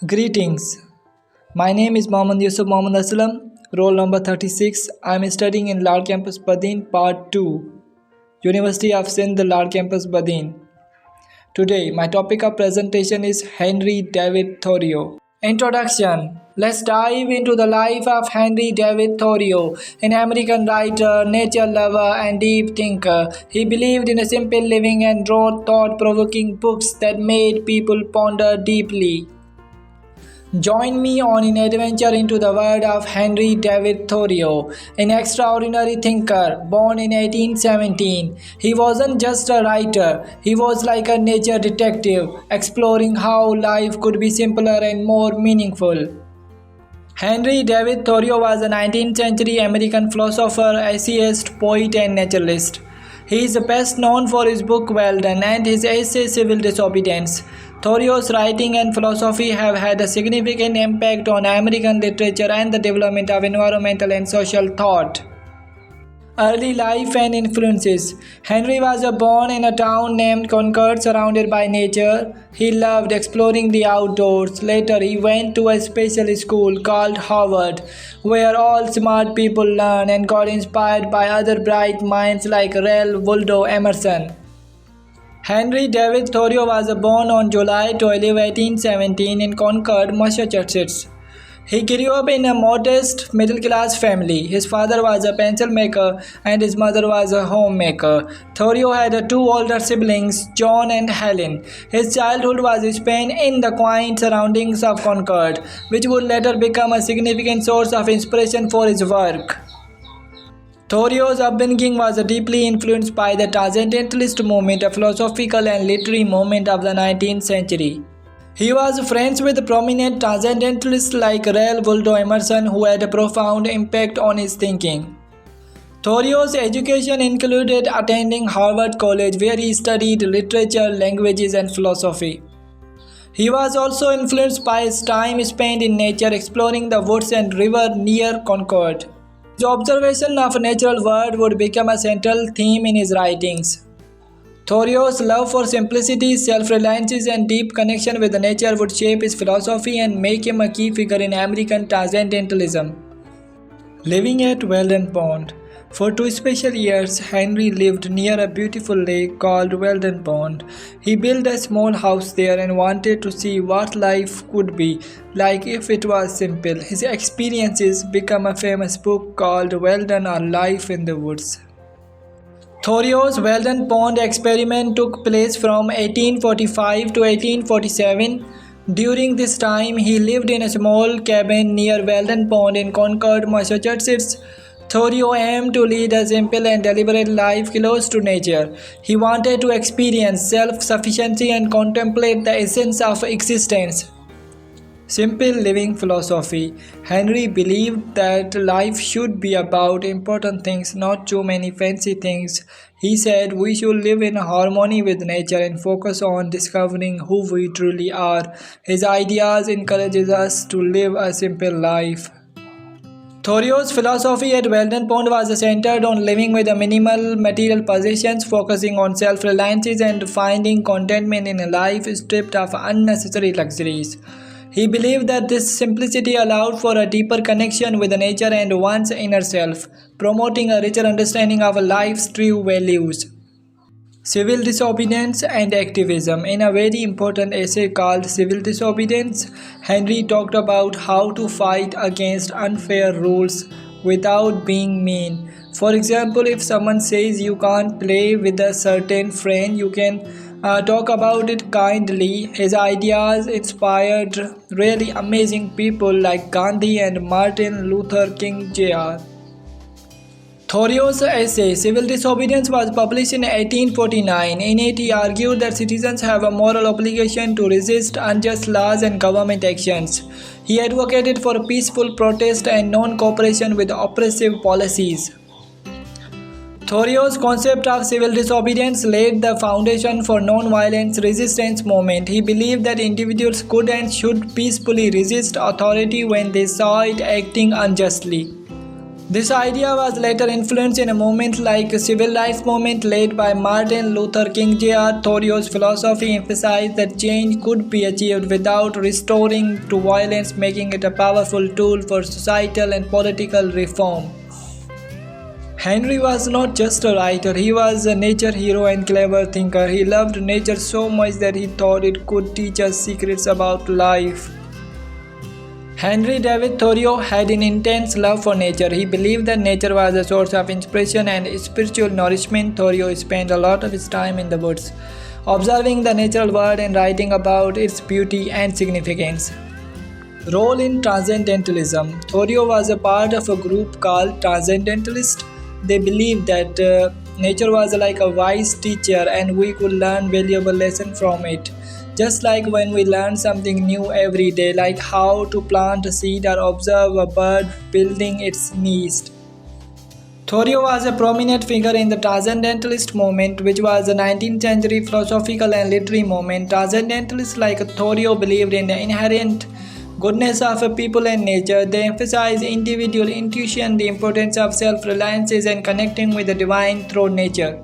Greetings. My name is Mohammad Yusuf Mohammad Aslam, roll number 36. I am studying in Large Campus Badin, Part 2, University of Sindh, Large Campus Badin. Today, my topic of presentation is Henry David Thoreau. Introduction. Let's dive into the life of Henry David Thoreau, an American writer, nature lover, and deep thinker. He believed in a simple living and wrote thought-provoking books that made people ponder deeply. Join me on an adventure into the world of Henry David Thoreau, an extraordinary thinker born in 1817. He wasn't just a writer, he was like a nature detective, exploring how life could be simpler and more meaningful. Henry David Thoreau was a 19th century American philosopher, essayist, poet, and naturalist. He is best known for his book Well Done and his essay Civil Disobedience. Thoreau's writing and philosophy have had a significant impact on American literature and the development of environmental and social thought. Early life and influences. Henry was born in a town named Concord, surrounded by nature. He loved exploring the outdoors. Later, he went to a special school called Harvard, where all smart people learn and got inspired by other bright minds like Ralph Waldo Emerson. Henry David Thoreau was born on July 12, 1817 in Concord, Massachusetts. He grew up in a modest middle-class family. His father was a pencil maker and his mother was a homemaker. Thoreau had two older siblings, John and Helen. His childhood was spent in the quiet surroundings of Concord, which would later become a significant source of inspiration for his work. Thoreau's upbringing was deeply influenced by the transcendentalist movement, a philosophical and literary movement of the 19th century. He was friends with prominent transcendentalists like Ralph Waldo Emerson, who had a profound impact on his thinking. Thoreau's education included attending Harvard College, where he studied literature, languages, and philosophy. He was also influenced by his time spent in nature, exploring the woods and river near Concord. His observation of natural world would become a central theme in his writings. Thoreau's love for simplicity, self-reliance, and deep connection with nature would shape his philosophy and make him a key figure in American transcendentalism. Living at Wen Pond. For 2 special years, Henry lived near a beautiful lake called Wen Pond. He built a small house there and wanted to see what life could be like if it was simple. His experiences became a famous book called Well Done or Life in the Woods. Thoreau's Wen Pond experiment took place from 1845 to 1847. During this time, he lived in a small cabin near Wen Pond in Concord, Massachusetts. Thoreau aimed to lead a simple and deliberate life close to nature. He wanted to experience self-sufficiency and contemplate the essence of existence. Simple living philosophy. Henry believed that life should be about important things, not too many fancy things. He said we should live in harmony with nature and focus on discovering who we truly are. His ideas encourages us to live a simple life. Thoreau's philosophy at Wen Pond was centered on living with minimal material possessions, focusing on self-reliance and finding contentment in a life stripped of unnecessary luxuries. He believed that this simplicity allowed for a deeper connection with nature and one's inner self, promoting a richer understanding of life's true values. Civil disobedience and activism. In a very important essay called Civil Disobedience, Henry talked about how to fight against unfair rules without being mean. For example, if someone says you can't play with a certain friend, you can talk about it kindly. His ideas inspired really amazing people like Gandhi and Martin Luther King Jr. Thoreau's essay Civil Disobedience was published in 1849. In it, he argued that citizens have a moral obligation to resist unjust laws and government actions. He advocated for peaceful protest and non-cooperation with oppressive policies. Thoreau's concept of civil disobedience laid the foundation for non-violence resistance movement. He believed that individuals could and should peacefully resist authority when they saw it acting unjustly. This idea was later influenced in a movement like the civil rights movement led by Martin Luther King Jr. Thoreau's philosophy emphasized that change could be achieved without restoring to violence, making it a powerful tool for societal and political reform. Henry was not just a writer, he was a nature hero and clever thinker. He loved nature so much that he thought it could teach us secrets about life. Henry David Thoreau had an intense love for nature. He believed that nature was a source of inspiration and spiritual nourishment. Thoreau spent a lot of his time in the woods, observing the natural world and writing about its beauty and significance. Role in transcendentalism. Thoreau was a part of a group called transcendentalists. They believed that nature was like a wise teacher and we could learn valuable lessons from it. Just like when we learn something new every day, like how to plant a seed or observe a bird building its nest. Thoreau was a prominent figure in the Transcendentalist movement, which was a 19th century philosophical and literary movement. Transcendentalists like Thoreau believed in the inherent goodness of a people and nature. They emphasize individual intuition, the importance of self-reliance and connecting with the divine through nature.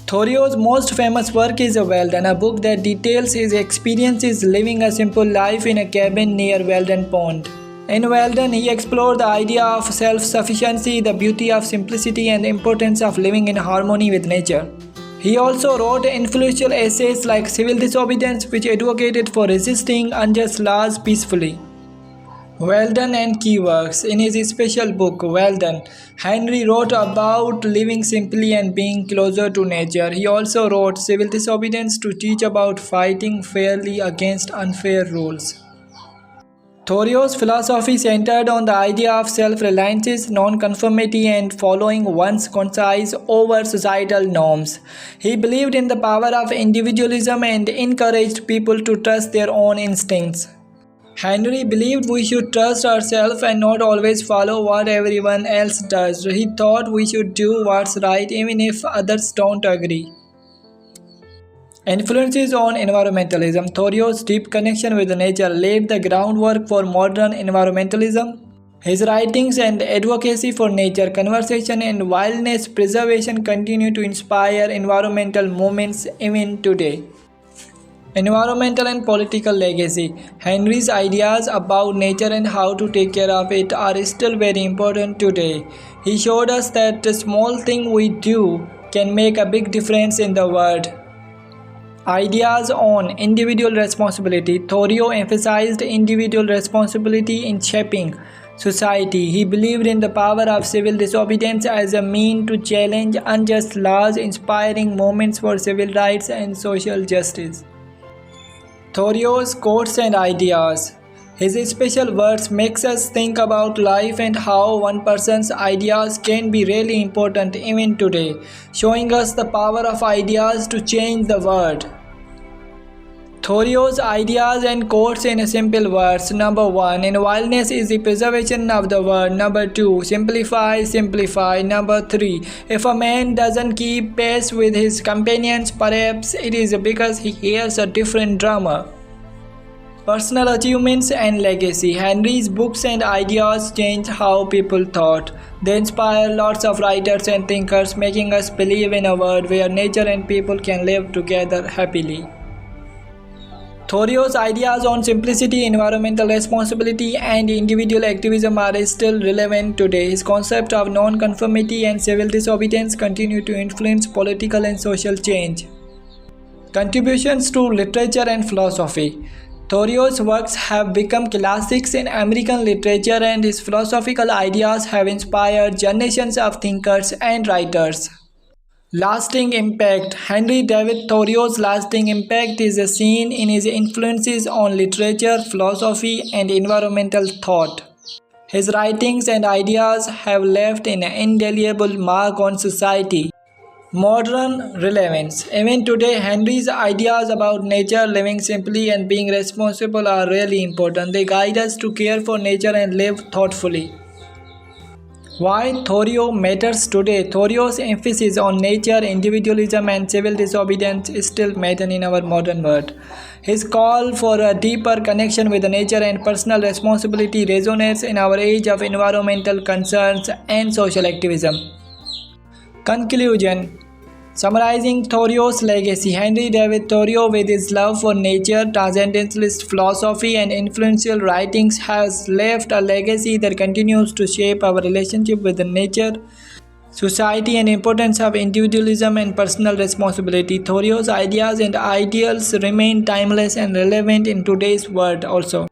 Thoreau's most famous work is Weldon, a book that details his experiences living a simple life in a cabin near Wen Pond. In Weldon, he explored the idea of self-sufficiency, the beauty of simplicity, and the importance of living in harmony with nature. He also wrote influential essays like Civil Disobedience, which advocated for resisting unjust laws peacefully. Weldon and key works. In his special book, Weldon, Henry wrote about living simply and being closer to nature. He also wrote Civil Disobedience to teach about fighting fairly against unfair rules. Thoreau's philosophy centered on the idea of self-reliance, non-conformity, and following one's conscience over societal norms. He believed in the power of individualism and encouraged people to trust their own instincts. Henry believed we should trust ourselves and not always follow what everyone else does. He thought we should do what's right even if others don't agree. Influences on environmentalism. Thoreau's deep connection with nature laid the groundwork for modern environmentalism. His writings and advocacy for nature, conservation, and wilderness preservation continue to inspire environmental movements even today. Environmental and political legacy. Henry's ideas about nature and how to take care of it are still very important today. He showed us that the small thing we do can make a big difference in the world. Ideas on individual responsibility. Thoreau emphasized individual responsibility in shaping society. He believed in the power of civil disobedience as a means to challenge unjust laws, inspiring movements for civil rights and social justice. Thoreau's quotes and ideas. His special words makes us think about life and how one person's ideas can be really important even today, showing us the power of ideas to change the world. Thoreau's ideas and quotes in simple words. Number 1. In wildness is the preservation of the world. Number 2. Simplify, simplify. Number 3. If a man doesn't keep pace with his companions, perhaps it is because he hears a different drummer. Personal achievements and legacy. Henry's books and ideas changed how people thought. They inspire lots of writers and thinkers, making us believe in a world where nature and people can live together happily. Thoreau's ideas on simplicity, environmental responsibility, and individual activism are still relevant today. His concept of non-conformity and civil disobedience continue to influence political and social change. Contributions to literature and philosophy. Thoreau's works have become classics in American literature, and his philosophical ideas have inspired generations of thinkers and writers. Lasting impact. Henry David Thoreau's lasting impact is seen in his influences on literature, philosophy, and environmental thought. His writings and ideas have left an indelible mark on society. Modern relevance. Even today, Henry's ideas about nature, living simply, and being responsible are really important. They guide us to care for nature and live thoughtfully. Why Thoreau matters today? Thoreau's emphasis on nature, individualism, and civil disobedience still matter in our modern world. His call for a deeper connection with nature and personal responsibility resonates in our age of environmental concerns and social activism. Conclusion. Summarizing Thoreau's legacy, Henry David Thoreau, with his love for nature, transcendentalist philosophy, and influential writings, has left a legacy that continues to shape our relationship with nature, society, and importance of individualism and personal responsibility. Thoreau's ideas and ideals remain timeless and relevant in today's world also.